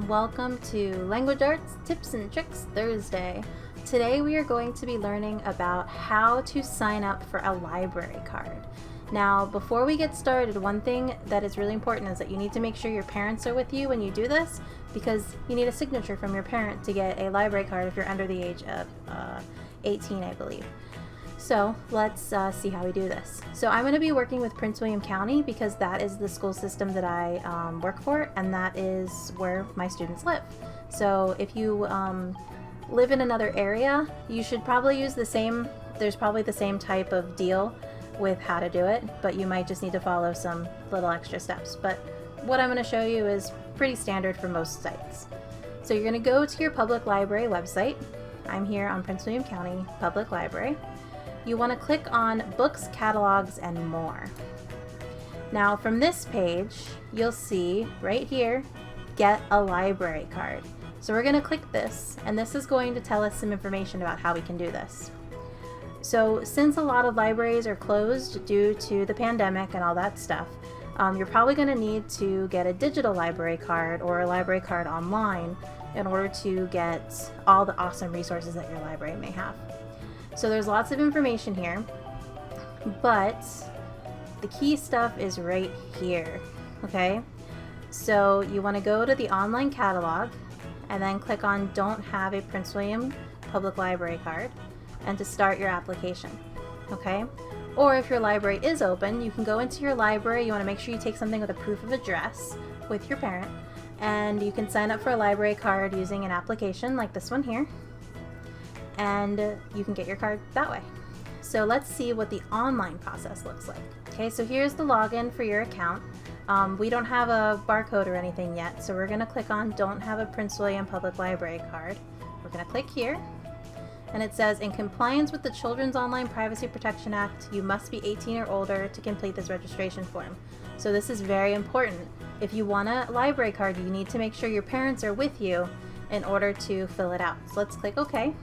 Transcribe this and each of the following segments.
Welcome to Language Arts Tips and Tricks Thursday. Today we are going to be learning about how to sign up for a library card. Now, before we get started, one thing that is really important is that you need to make sure your parents are with you when you do this, because you need a signature from your parent to get a library card if you're under the age of 18, I believe. So let's see how we do this. So I'm going to be working with Prince William County because that is the school system that I work for, and that is where my students live. So if you live in another area, you should probably use the same, there's probably the same type of deal with how to do it, but you might just need to follow some little extra steps. But what I'm going to show you is pretty standard for most sites. So you're going to go to your public library website. I'm here on Prince William County Public Library. You want to click on Books, Catalogs, and More. Now from this page, you'll see right here, Get a Library Card. So we're going to click this, and this is going to tell us some information about how we can do this. So since a lot of libraries are closed due to the pandemic and all that stuff, you're probably going to need to get a digital library card or a library card online in order to get all the awesome resources that your library may have. So there's lots of information here, but the key stuff is right here, okay? So you want to go to the online catalog and then click on Don't Have a Prince William Public Library Card and to start your application, okay? Or if your library is open, you can go into your library. You want to make sure you take something with a proof of address with your parent, and you can sign up for a library card using an application like this one here, and you can get your card that way. So let's see what the online process looks like. Okay, so here's the login for your account. We don't have a barcode or anything yet, so we're going to click on Don't Have a Prince William Public Library Card. We're going to click here, and it says, in compliance with the Children's Online Privacy Protection Act, you must be 18 or older to complete this registration form. So this is very important. If you want a library card, you need to make sure your parents are with you in order to fill it out. So let's click OK.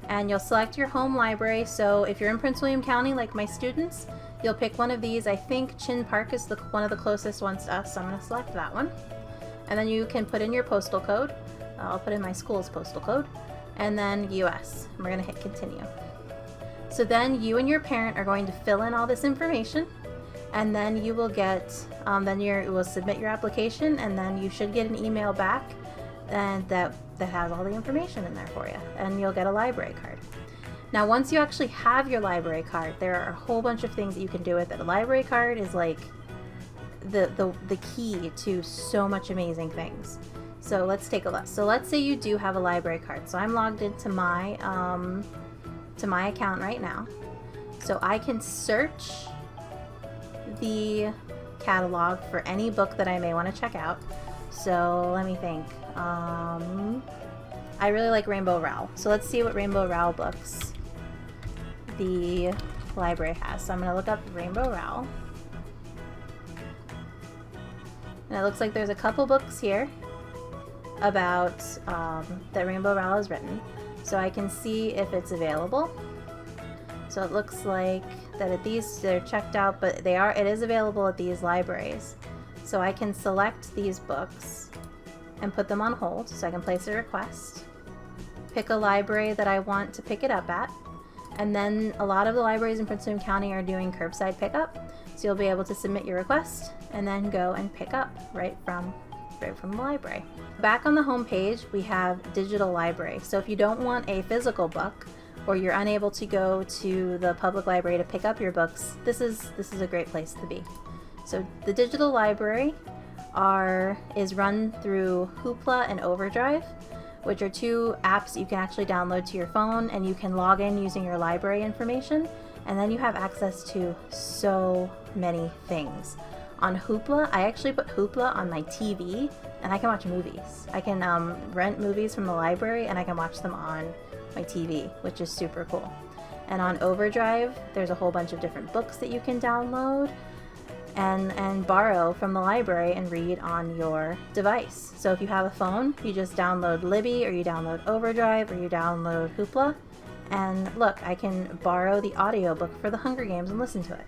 And you'll select your home library. So if you're in Prince William County, like my students, you'll pick one of these. I think Chin Park is one of the closest ones to us, so I'm going to select that one. And then you can put in your postal code. I'll put in my school's postal code, and then US. And we're going to hit continue. So then you and your parent are going to fill in all this information, and then you will get, you will submit your application, and then you should get an email back and that has all the information in there for you, and you'll get a library card. Now once you actually have your library card, there are a whole bunch of things that you can do with it. A library card is like the key to so much amazing things. So let's take a look. So let's say you do have a library card. So I'm logged into my account right now. So I can search the catalog for any book that I may want to check out. So let me think. I really like Rainbow Rowell. So let's see what Rainbow Rowell books the library has. So I'm going to look up Rainbow Rowell. And it looks like there's a couple books here about that Rainbow Rowell has written. So I can see if it's available. So it looks like that at these, they're checked out, but it is available at these libraries. So I can select these books and put them on hold, so I can place a request, pick a library that I want to pick it up at, and then a lot of the libraries in Prince William County are doing curbside pickup, so you'll be able to submit your request and then go and pick up right from the library. Back on the home page, we have digital library. So if you don't want a physical book, or you're unable to go to the public library to pick up your books, this is a great place to be. So the digital library is run through Hoopla and Overdrive, which are two apps you can actually download to your phone, and you can log in using your library information, and then you have access to so many things. On Hoopla, I actually put Hoopla on my TV, and I can watch movies. I can rent movies from the library, and I can watch them on my TV, which is super cool. And on Overdrive, there's a whole bunch of different books that you can download and borrow from the library and read on your device. So if you have a phone, you just download Libby, or you download Overdrive, or you download Hoopla, and look, I can borrow the audiobook for The Hunger Games and listen to it.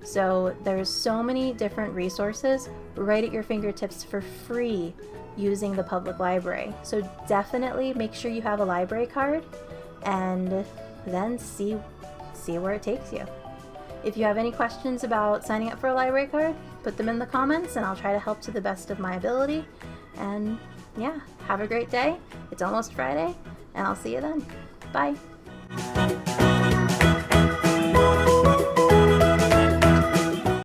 So there's so many different resources right at your fingertips for free using the public library. So definitely make sure you have a library card and then see where it takes you. If you have any questions about signing up for a library card, put them in the comments and I'll try to help to the best of my ability. And yeah, have a great day. It's almost Friday and I'll see you then. Bye.